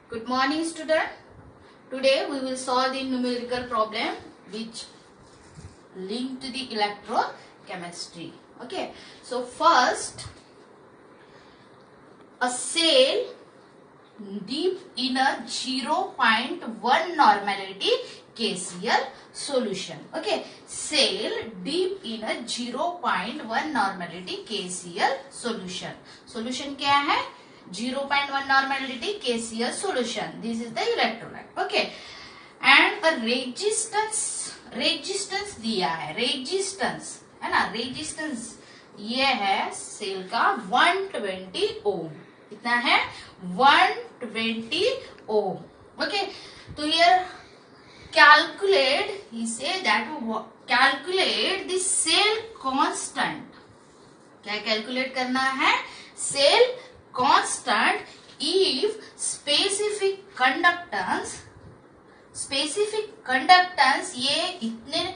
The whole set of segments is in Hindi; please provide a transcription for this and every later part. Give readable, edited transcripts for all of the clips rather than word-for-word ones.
Good morning, student. Today we will solve the numerical problem which link to the electrochemistry. Okay. So first, a cell deep in a 0.1 normality KCl solution. Okay. Cell deep in a 0.1 normality KCl solution. Solution क्या है? 0.1 normality KCl solution. This is the electrolyte. Okay. And a resistance दिया है. Resistance है ना? Resistance ये है सेल का 120 ओम. कितना है? 120 ओम. Okay. तो here calculate. He say that calculate the cell constant. क्या कैलकुलेट करना है? Cell constant if specific conductance ये इतने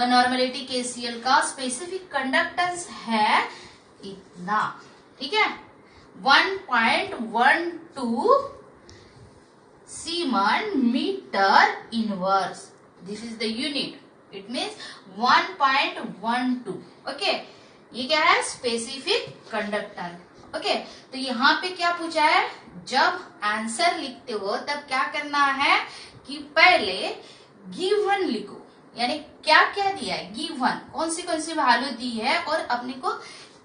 नॉर्मेलिटी KCl का स्पेसिफिक कंडक्टेंस है इतना. ठीक है. 1.12 siemens metre inverse. This is the unit. It means 1.12. Okay. ये क्या है? Specific conductance. ओके. तो यहाँ पे क्या पूछा है? जब आंसर लिखते हो तब क्या करना है कि पहले गिवन लिखो. यानी क्या क्या दिया है? गिवन कौन सी वैल्यू दी है और अपने को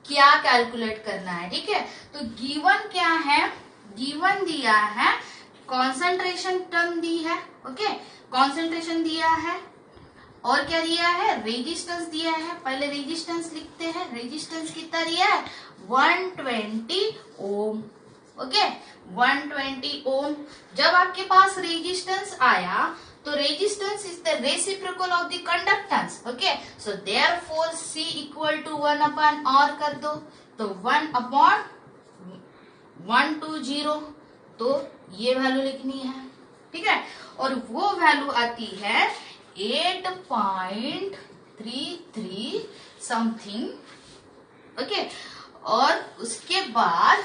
क्या कैलकुलेट करना है. ठीक है. तो गिवन क्या है? गिवन दिया है कॉन्सेंट्रेशन टर्म दी है. ओके. कॉन्सेंट्रेशन दिया है और क्या दिया है? रेजिस्टेंस दिया है. पहले रेजिस्टेंस लिखते हैं. रेजिस्टेंस कितना दिया है? 120 ओम. ओके. 120 ओम. जब आपके पास रेजिस्टेंस आया तो resistance is the reciprocal of the conductance. Okay. So therefore C equal to 1 upon R कर दो. तो 1 अपॉन 120. तो ये वैल्यू लिखनी है. ठीक है. और वो वैल्यू आती है 8.33 समथिंग. ओके. और उसके बाद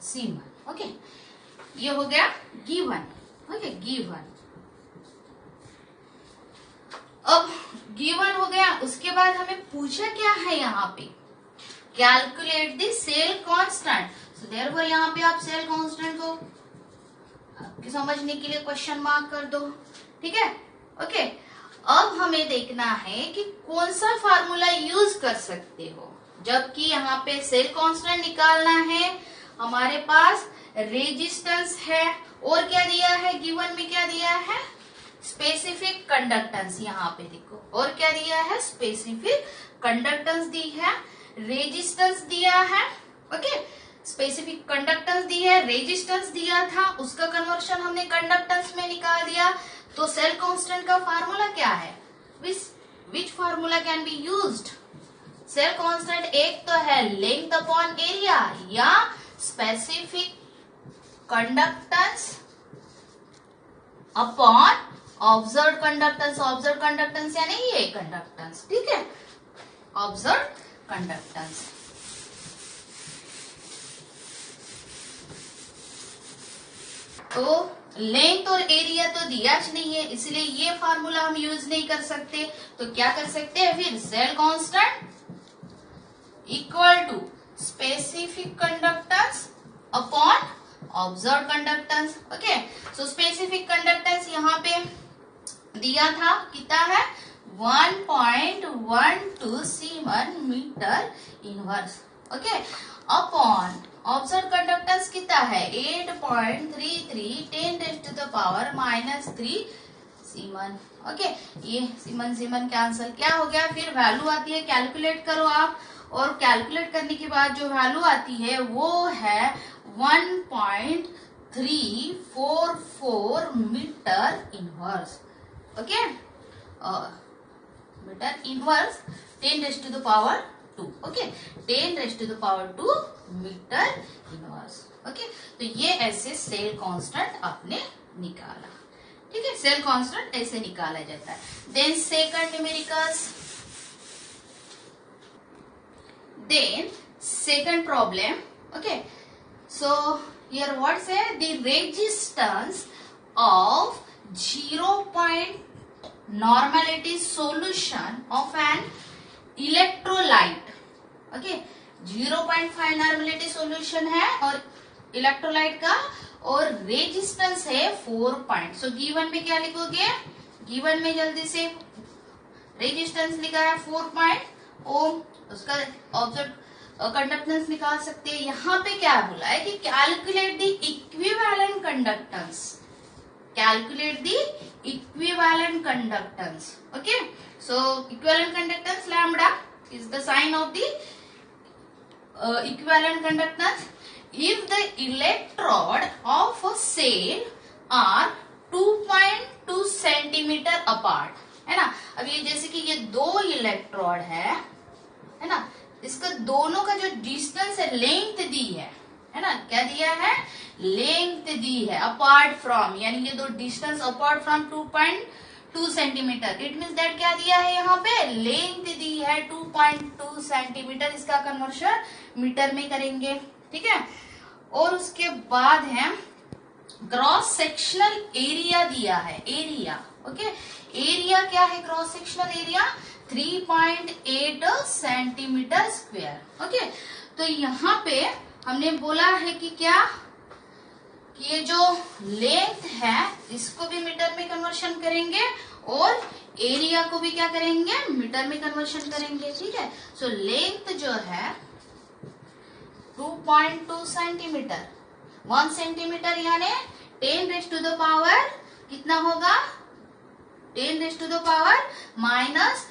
सीमन. ओके. ये हो गया गिवन. ओके. गिवन. अब गिवन हो गया. उसके बाद हमें पूछा क्या है यहाँ पे? Calculate the cell constant. So therefore यहाँ पे आप सेल कांस्टेंट को आपके समझने के लिए क्वेश्चन मार्क कर दो. ठीक है. ओके. अब हमें देखना है कि कौन सा फार्मूला यूज कर सकते हो. जबकि यहाँ पे सेल कांस्टेंट निकालना है. हमारे पास रेजिस्टेंस है और क्या दिया है? गिवन में क्या दिया है? Specific conductance. यहाँ पे देखो. और क्या दिया है? स्पेसिफिक कंडक्टेंस दी है. रेजिस्टेंस दिया है. ओके. स्पेसिफिक कंडक्टेंस दी है. रेजिस्टेंस दिया था. उसका कन्वर्शन हमने कंडक्टेंस में निकाल दिया. तो सेल कांस्टेंट का फार्मूला क्या है? Which formula can be used? Cell constant एक तो है लेंथ अपॉन एरिया या specific conductance upon observe conductance. Observe conductance यानी ये कंडक्टेंस. ठीक है. Observe conductance. तो लेंथ और एरिया तो दिया नहीं है, इसलिए ये फार्मूला हम यूज नहीं कर सकते. तो क्या कर सकते हैं फिर? Cell constant equal to specific conductance upon observe conductance. Okay. So specific conductance यहाँ पे दिया था. कितना है? 1.12 siemens metre inverse. Okay. Upon observe conductance कितना है? 8.33 10⁻³ सीमन. ओके. ये सीमन कैंसल. क्या हो गया? फिर वैल्यू आती है. कैलकुलेट करो आप. और कैलकुलेट करने के बाद जो वैल्यू आती है वो है 1.344 metre inverse. Okay. Metre inverse 10⁻². Okay. 10⁻² metre inverse. Okay. तो ये ऐसे सेल कांस्टेंट आपने निकाला. ठीक है. सेल कांस्टेंट ऐसे निकाला जाता है. Then second numericals. Then second problem. Okay. So Here what say? The resistance of 0. Normality solution of an electrolyte. Okay, 0.5 normality solution है और इलेक्ट्रोलाइट का, और रेजिस्टेंस है 4 पॉइंट. सो गिवन में क्या लिखोगे? गिवन में जल्दी से रेजिस्टेंस लिखा है 4 पॉइंट ओम, उसका ऑब्जर्व कंडक्टेंस निकाल सकते हैं. यहाँ पे क्या बोला है कि calculate the equivalent conductance. Calculate the equivalent conductance. Okay, so equivalent conductance lambda is the sign of the equivalent conductance. If the electrode of a cell are 2.2 centimeter apart, है ना. अब ये जैसे कि ये दो इलेक्ट्रोड है ना, इसका दोनों का जो डिस्टेंस है, लेंथ दी है ना. क्या दिया है? लेंथ दी है. अपार्ट फ्रॉम, यानी ये दो distance apart from 2.2 centimetre. It means that क्या दिया है यहाँ पे? लेंथ दी है 2.2 सेंटीमीटर. इसका कन्वर्शन मीटर में करेंगे. ठीक है, और उसके बाद है क्रॉस सेक्शनल एरिया दिया है. एरिया, ओके, एरिया क्या है? Cross sectional area 3.8 centimetre square. Okay, तो यहाँ पे हमने बोला है कि क्या, कि ये जो लेंथ है इसको भी मीटर में कन्वर्शन करेंगे और एरिया को भी क्या करेंगे? मीटर में कन्वर्शन करेंगे. ठीक है, सो लेंथ जो है 2.2 सेंटीमीटर, 1 सेंटीमीटर यानी 10⁻⁴ कितना होगा? 10⁻⁻²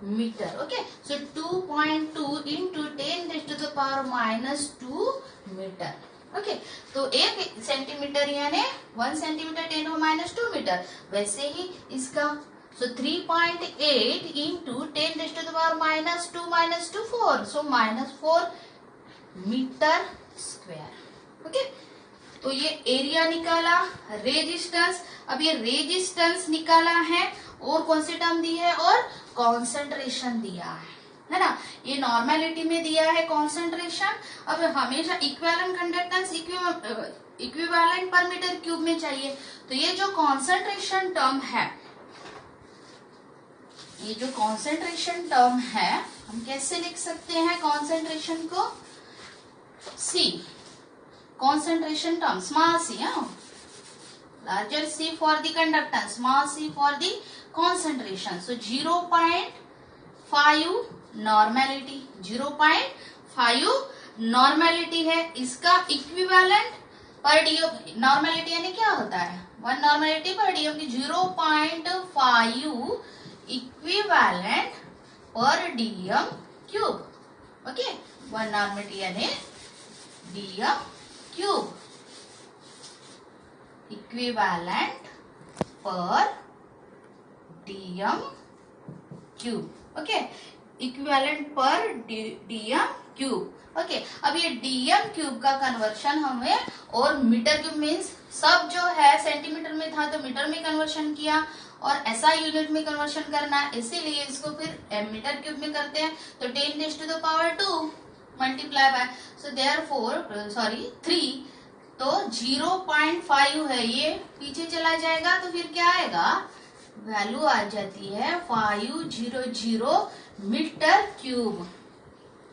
मीटर. ओके, सो 2.2 इंटू 10⁻⁻² मीटर. ओके, तो 1 सेंटीमीटर यानी 1 सेंटीमीटर 10⁻² मीटर. वैसे ही इसका, सो 3.8 इंटू 10⁻⁻² 4, सो -4 मीटर स्क्वायर. ओके, तो ये एरिया निकाला. रेजिस्टेंस, अब ये रेजिस्टेंस निकाला है और कौन सी टर्म दी है? और कॉन्सेंट्रेशन दिया है ना. ये नॉर्मेलिटी में दिया है कॉन्सेंट्रेशन. अब हमेशा equivalent conductance equivalent per metre cube में चाहिए. तो ये जो कॉन्सेंट्रेशन टर्म है, ये जो कॉन्सेंट्रेशन टर्म है, हम कैसे लिख सकते हैं कॉन्सेंट्रेशन को? सी, concentration term small c, larger c for the conductance, small c for the concentration. So 0.5 normality, 0.5 normality है. इसका इक्विवेलेंट पर डीएम, नॉर्मेलिटी यानी क्या होता है? 1 नॉर्मेलिटी पर डीएम की 0.5 equivalent per DM cube. Okay, 1 normality यानी DM cube, equivalent per DM cube. Okay, equivalent per DM cube. Okay, अब ये डीएम क्यूब का कन्वर्शन हमें, और मीटर क्यूब मीन्स सब जो है सेंटीमीटर में था तो मीटर में कन्वर्शन किया, और ऐसा यूनिट में कन्वर्शन करना है, इसीलिए इसको फिर मीटर क्यूब में करते हैं. तो 10⁻² मल्टीप्लाई बाय, सो देयरफॉर 3, तो 0.5 है, ये पीछे चला जाएगा तो फिर क्या आएगा? वैल्यू आ जाती है 500 मीटर क्यूब.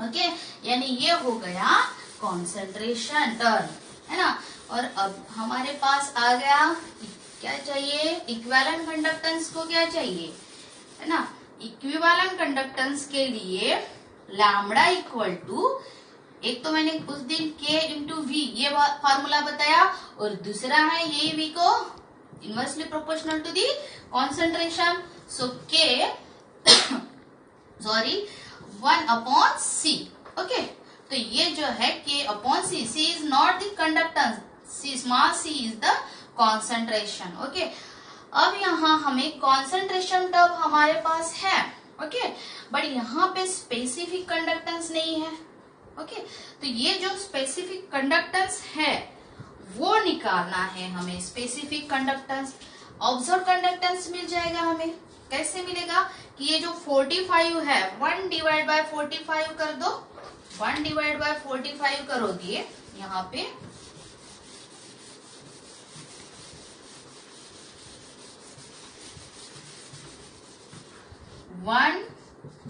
ओके, यानी ये हो गया कॉन्सेंट्रेशन टर्म, है ना. और अब हमारे पास आ गया, क्या चाहिए? इक्विवेलेंट कंडक्टेंस को क्या चाहिए, है ना. इक्विवेलेंट कंडक्टेंस के लिए लैम्बडा इक्वल टू, एक तो मैंने उस दिन K इंटू वी ये फार्मूला बताया, और दूसरा है ये V को inversely proportional to the concentration. So K 1/C. Okay, तो ये जो है K/C, C is not the conductance, C small c is the concentration. Okay, अब यहाँ हमें कॉन्सेंट्रेशन टर्म हमारे पास है. ओके, बट यहाँ पे स्पेसिफिक कंडक्टेंस नहीं है. ओके, तो ये जो स्पेसिफिक कंडक्टेंस है वो निकालना है हमें. स्पेसिफिक कंडक्टेंस, ऑब्जर्व कंडक्टेंस मिल जाएगा हमें. कैसे मिलेगा? कि ये जो 45 है 1/45 कर दो. 1/45 करोगे यहाँ पे 1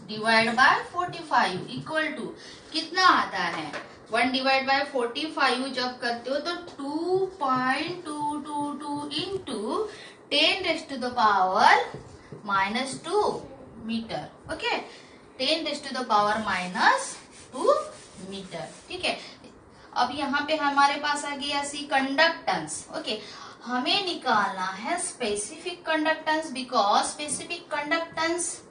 डिवाइड बाय 45 इक्वल टू कितना आता है? 1 डिवाइड बाय 45 जब करते हो तो 2.222 इंटू 10⁻⁻² मीटर। Okay, 10⁻⁻² metre. ठीक है, अब यहाँ पे हमारे पास आ गया सी कंडक्टेंस। ओके, हमें निकालना है specific conductance, because specific conductance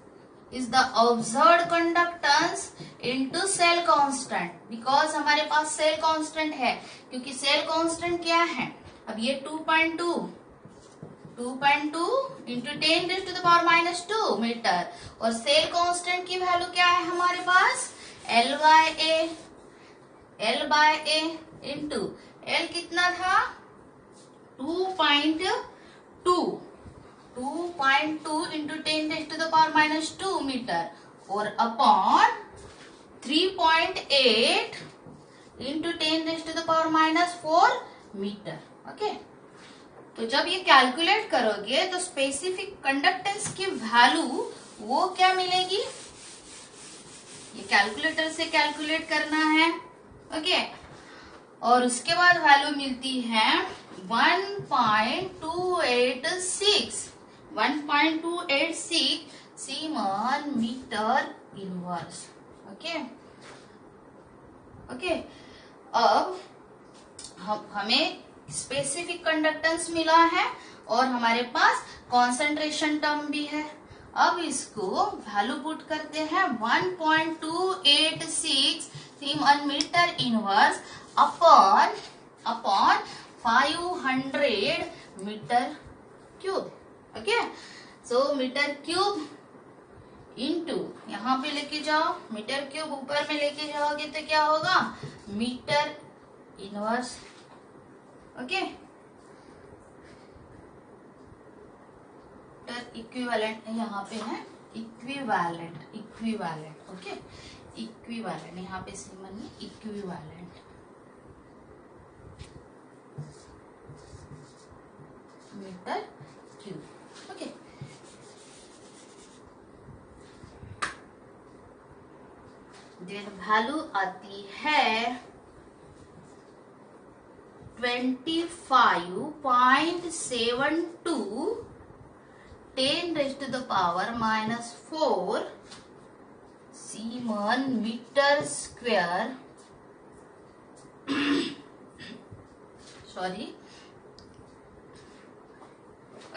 is the observed conductance into cell constant. Because हमारे पास सेल कांस्टेंट है, क्योंकि सेल कांस्टेंट क्या है? अब ये 2.2 इंटू 10⁻⁻² मीटर, और सेल कांस्टेंट की वैल्यू क्या है हमारे पास? L बाय ए इंटू L कितना था? 2.2 इंटू 10⁻⁻² मीटर, और अपॉन 3.8 इंटू 10⁻⁻4 मीटर। ओके, तो जब ये कैलकुलेट करोगे तो स्पेसिफिक कंडक्टेंस की वैल्यू वो क्या मिलेगी? ये कैलकुलेटर से कैलकुलेट करना है। ओके, और उसके बाद वैल्यू मिलती है 1.286 सीमेन मीटर इनवर्स। ओके, अब हमें स्पेसिफिक कंडक्टेंस मिला है और हमारे पास कॉन्सेंट्रेशन टर्म भी है। अब इसको वैल्यू पुट करते हैं 1.286 siemens metre inverse upon 500 metre cube. Okay, so metre cube into यहाँ पे लेके जाओ, मीटर क्यूब ऊपर में लेके जाओगे तो क्या होगा? Metre inverse. ओके, इक्विवेलेंट यहाँ पे है, इक्विवेलेंट। ओके, इक्विवेलेंट यहाँ पे सीमन में equivalent metre cube. Okay, then value आती है 25.72 10⁻⁻4 siemens metre square. Sorry.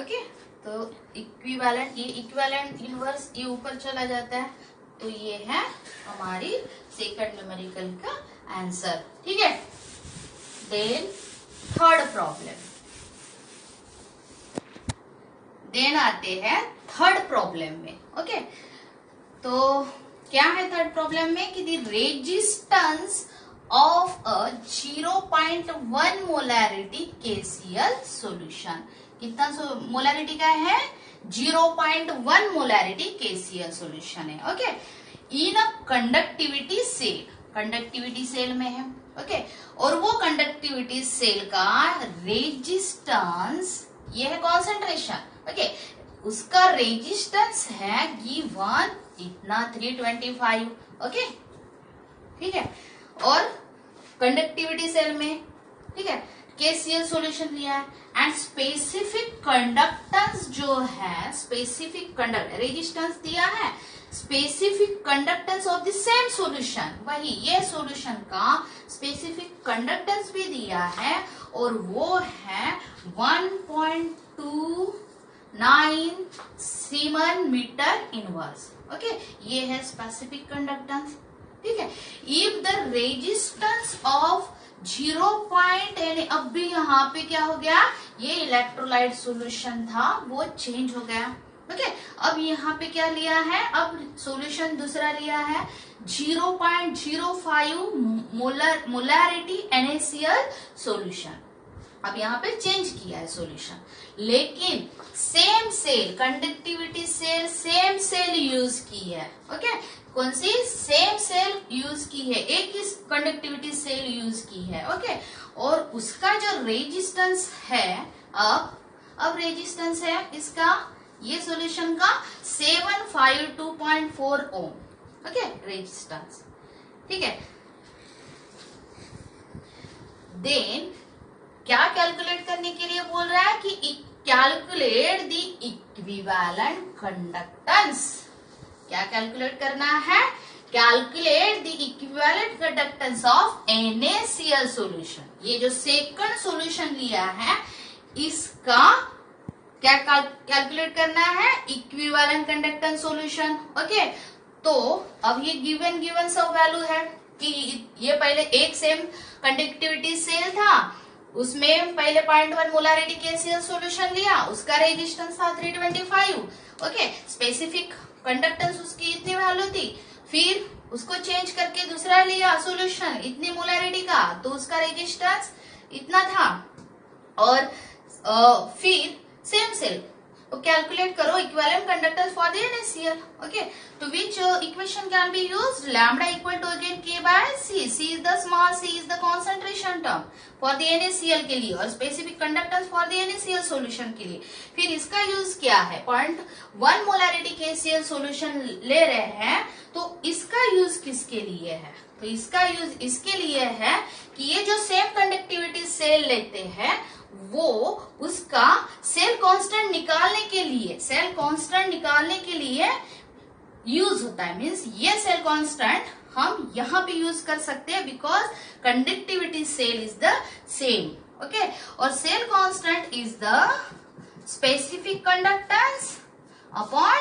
Okay, तो इक्विवेलेंट, ये इक्विवेलेंट इनवर्स ये ऊपर चला जाता है, तो ये है हमारी सेकंड न्यूमेरिकल का आंसर। ठीक है, देन थर्ड प्रॉब्लम, देन आते हैं थर्ड प्रॉब्लम में। ओके, तो क्या है थर्ड प्रॉब्लम में कि the resistance of a 0.1 molarity KCl solution. कितना मोलैरिटी का है? 0.1 मोलैरिटी KCl सॉल्यूशन है। ओके, इन अ कंडक्टिविटी सेल, कंडक्टिविटी सेल में है। ओके, और वो कंडक्टिविटी सेल का रेजिस्टेंस, ये है कॉन्सेंट्रेशन। ओके, उसका रेजिस्टेंस है गिवन इतना 325। ओके, ठीक है, और कंडक्टिविटी सेल में, ठीक है, KCl सॉल्यूशन लिया है, एंड स्पेसिफिक कंडक्टेंस जो है, स्पेसिफिक कंडक्ट रेजिस्टेंस दिया है, specific conductance of the same solution, वही ये सॉल्यूशन का स्पेसिफिक कंडक्टेंस भी दिया है, और वो है 1.29 सीमेन मीटर इनवर्स। ओके, ये है स्पेसिफिक कंडक्टेंस। ठीक है, इफ द रेजिस्टेंस ऑफ 0. यानी अब भी यहाँ पे क्या हो गया, ये इलेक्ट्रोलाइट सॉल्यूशन था वो चेंज हो गया। ओके, अब यहाँ पे क्या लिया है, अब सॉल्यूशन दूसरा लिया है 0.05 मोलैरिटी NaCl सॉल्यूशन। अब यहाँ पे चेंज किया है सॉल्यूशन, लेकिन same cell, conductivity cell, same cell use की है। ओके, कौन सी? सेम सेल यूज की है, एक ही कंडक्टिविटी सेल यूज की है। ओके, और उसका जो रेजिस्टेंस है, अब रेजिस्टेंस है इसका ये सॉल्यूशन का 752.4 ओम, ओके, रेजिस्टेंस, ठीक है। देन क्या कैलकुलेट करने के लिए बोल रहा है कि कैलकुलेट द इक्विवेलेंट कंडक्टेंस। क्या कैलकुलेट करना है? Calculate the equivalent conductance of NaCl solution. ये जो सेकंड सॉल्यूशन लिया है इसका क्या कैलकुलेट करना है? Equivalent conductance solution, okay. तो अब ये गिवन सब वैल्यू है कि ये पहले एक सेम कंडक्टिविटी सेल था, उसमें पहले 0.1 मोलारिटी KCl सॉल्यूशन लिया, उसका रेजिस्टेंस था 325, ओके। स्पेसिफिक कंडक्टेंस उसकी इतनी वैल्यू थी, फिर उसको चेंज करके दूसरा लिया सॉल्यूशन इतनी मोलारिटी का, तो उसका रेजिस्टेंस इतना था, और फिर सेम सेल तो कैलकुलेट करो equivalent conductance for the NaCl, okay. तो which equation can be used? Lambda equal to again K by C। C is the small, C is the concentration term for the NaCl के लिए, और specific conductance for the NaCl solution के लिए। फिर इसका यूज क्या है? 0.1 मोलारिटी KCl सॉल्यूशन ले रहे हैं, तो इसका यूज किसके लिए है? तो इसका यूज इसके लिए है कि ये जो सेम कंडक्टिविटी सेल लेते हैं वो उसका सेल कांस्टेंट निकालने के लिए यूज होता है। मींस ये सेल कांस्टेंट हम यहाँ पे यूज कर सकते हैं because conductivity cell is the same, okay. और cell constant is the specific conductance upon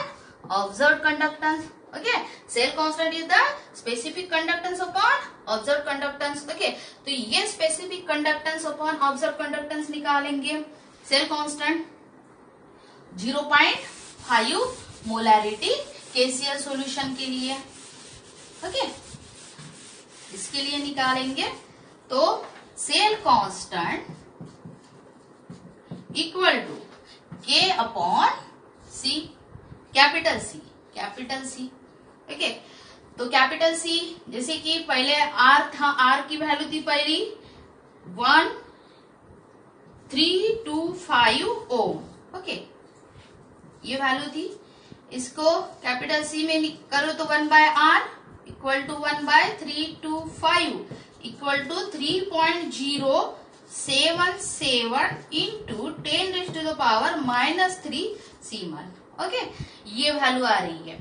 observed conductance, okay. Cell constant is the specific conductance upon observe conductance, okay. तो ये specific conductance upon observe conductance निकालेंगे। Cell constant 0.5 molarity KCl solution के लिए, ओके। इसके लिए निकालेंगे तो cell constant equal to K upon C, capital C, okay. तो कैपिटल C जैसे कि पहले R था, R की वैल्यू थी पहली 1325 ओम, ओके, ये वैल्यू थी। इसको कैपिटल C में करो तो 1/R equal to 1/325 equal to 3.077 into 10⁻³ siemens, okay. ये वैल्यू आ रही है,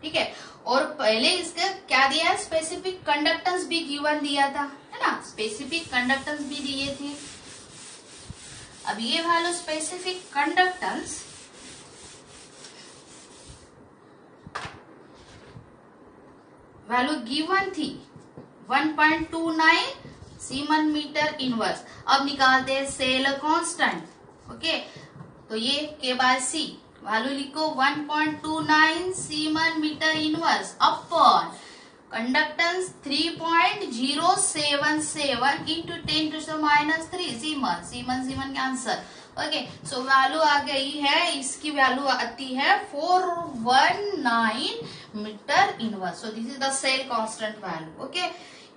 ठीक है। और पहले इसका क्या दिया है? स्पेसिफिक कंडक्टेंस भी गिवन दिया था, है ना, स्पेसिफिक कंडक्टेंस भी दिए थे। अब ये value specific conductance value given थी 1.29 सीमन मीटर इनवर्स। अब निकालते हैं सेल कांस्टेंट, ओके। तो ये K/C वैल्यू लिखो 1.29 siemens metre inverse upon conductance 3.077 into 10⁻³ siemens का आंसर, ओके। सो वैल्यू आ गई है, इसकी वैल्यू आती है 419 metre inverse. So this is the cell constant value, okay.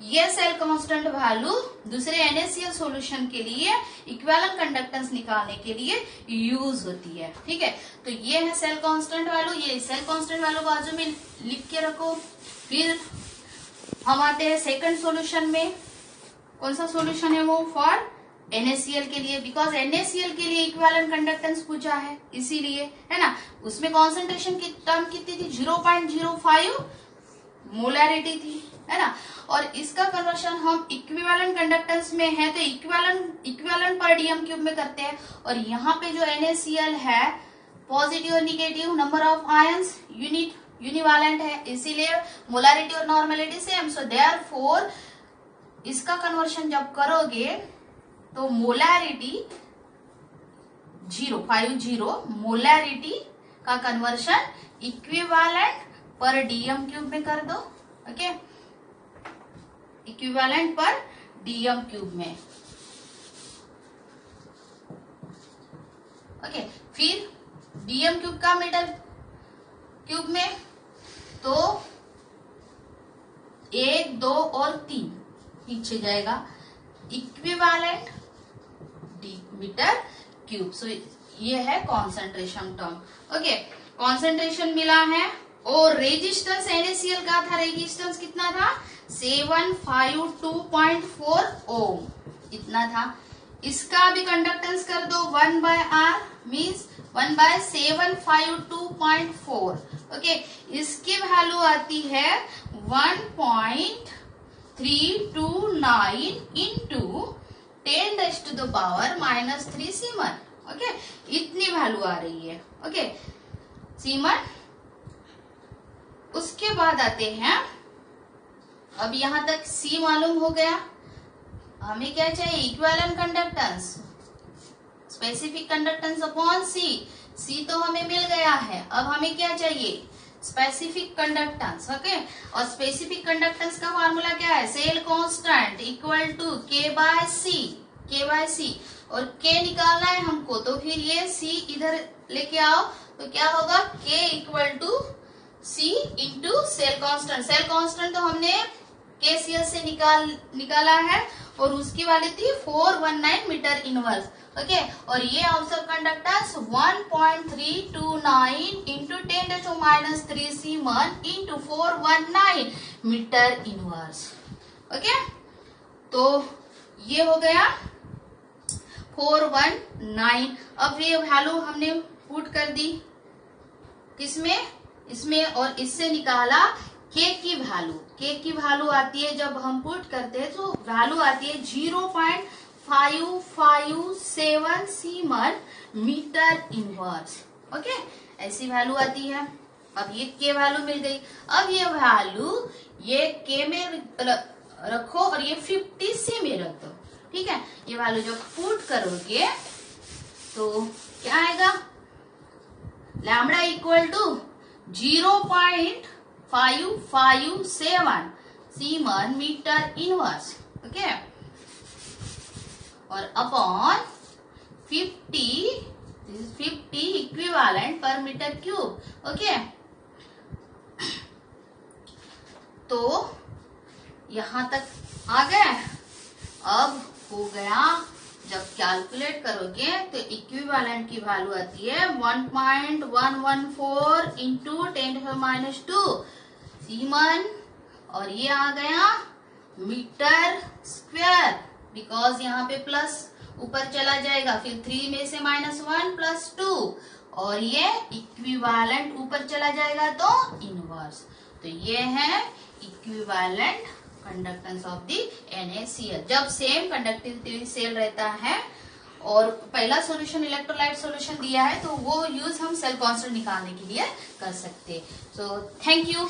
ये सेल कांस्टेंट वैल्यू दूसरे NaCl सॉल्यूशन के लिए इक्विवेलेंट कंडक्टेंस निकालने के लिए यूज होती है, ठीक है। तो ये है सेल कांस्टेंट वैल्यू, ये सेल कांस्टेंट वैल्यू बाजू में लिख के रखो। फिर हम आते हैं सेकंड सॉल्यूशन में। कौन सा सॉल्यूशन है वो? फॉर NaCl के लिए, बिकॉज NaCl के लिए इक्विवेलेंट कंडक्टेंस पूछा है, इसीलिए, है ना। उसमें कॉन्सेंट्रेशन की टर्म कितनी थी? 0.05 मोलारिटी थी, है ना। और इसका कन्वर्शन हम इक्विवेलेंट कंडक्टेंस में है तो इक्विवेलेंट पर DM³ में करते हैं। और यहाँ पे जो NaCl है पॉजिटिव और निगेटिव नंबर ऑफ आयंस यूनिवैलेंट है, इसीलिए मोलारिटी और नॉर्मेलिटी सेम। सो देयरफॉर इसका कन्वर्शन जब करोगे तो मोलारिटी 050 मोलारिटी का कन्वर्शन इक्विवेलेंट पर DM³ में कर दो, ओके। इक्विवेलेंट पर DM³ में, ओके। फिर DM³ का मीटर क्यूब में तो 1, 2 और 3 पीछे जाएगा, इक्विवेलेंट मीटर क्यूब। सो ये है कॉन्सेंट्रेशन टर्म। ओके, कॉन्सेंट्रेशन मिला है। और रेजिस्टेंस NaCl का था, रेजिस्टेंस कितना था 752.4 ओम इतना था। इसका भी कंडक्टेंस कर दो 1/R मीन्स 1/752.4। ओके, इसकी वैल्यू आती है 1.329 इंटू 10⁻³ सीमन। ओके, इतनी वैल्यू आ रही है। Okay semen. उसके बाद आते हैं, अब यहां तक C मालूम हो गया। हमें क्या चाहिए, equivalent conductance, specific conductance upon C तो हमें मिल गया है। अब हमें क्या चाहिए, स्पेसिफिक कंडक्टेंस। ओके, और स्पेसिफिक कंडक्टेंस का फॉर्मूला क्या है, cell constant equal to K/C और K निकालना है हमको, तो फिर ये C इधर लेके आओ तो क्या होगा, K equal to C into cell constant. Cell constant तो हमने KCl से निकाला है और उसकी वाली थी 419 मीटर इनवर्स। ओके, और ये observe conductance 1.329 into 10⁻³ siemens into 419 metre inverse. Okay, तो ये हो गया 419। अब ये वैल्यू हमने पुट कर दी किसमें, इसमें, और इससे निकाला K की वैल्यू। K की वैल्यू आती है, जब हम पुट करते हैं तो वैल्यू आती है 0.557 सीमन मीटर इनवर्स। ओके, ऐसी वैल्यू आती है। अब ये K वैल्यू मिल गई। अब ये वैल्यू ये K में रखो और ये 50C में रख दो। ठीक है, ये वैल्यू जब पुट करोगे तो क्या आएगा, lambda equal to 0.557 siemens metre inverse. Okay, और upon 50 equivalent per metre cube. Okay, तो यहां तक आ गए। अब हो गया, जब कैलकुलेट करोगे तो इक्विवेलेंट की वैल्यू आती है 1.114 इंटू 10⁻² सीमन, और ये आ गया मीटर स्क्वायर, बिकॉज यहाँ पे प्लस ऊपर चला जाएगा, फिर 3 में से -1 + 2, और ये इक्विवेलेंट ऊपर चला जाएगा तो इनवर्स। तो ये है equivalent conductance of the NaCl। जब सेम कंडक्टिविटी सेल रहता है और पहला सॉल्यूशन इलेक्ट्रोलाइट सॉल्यूशन दिया है तो वो यूज हम सेल कांस्टेंट निकालने के लिए कर सकते हैं। So thank you.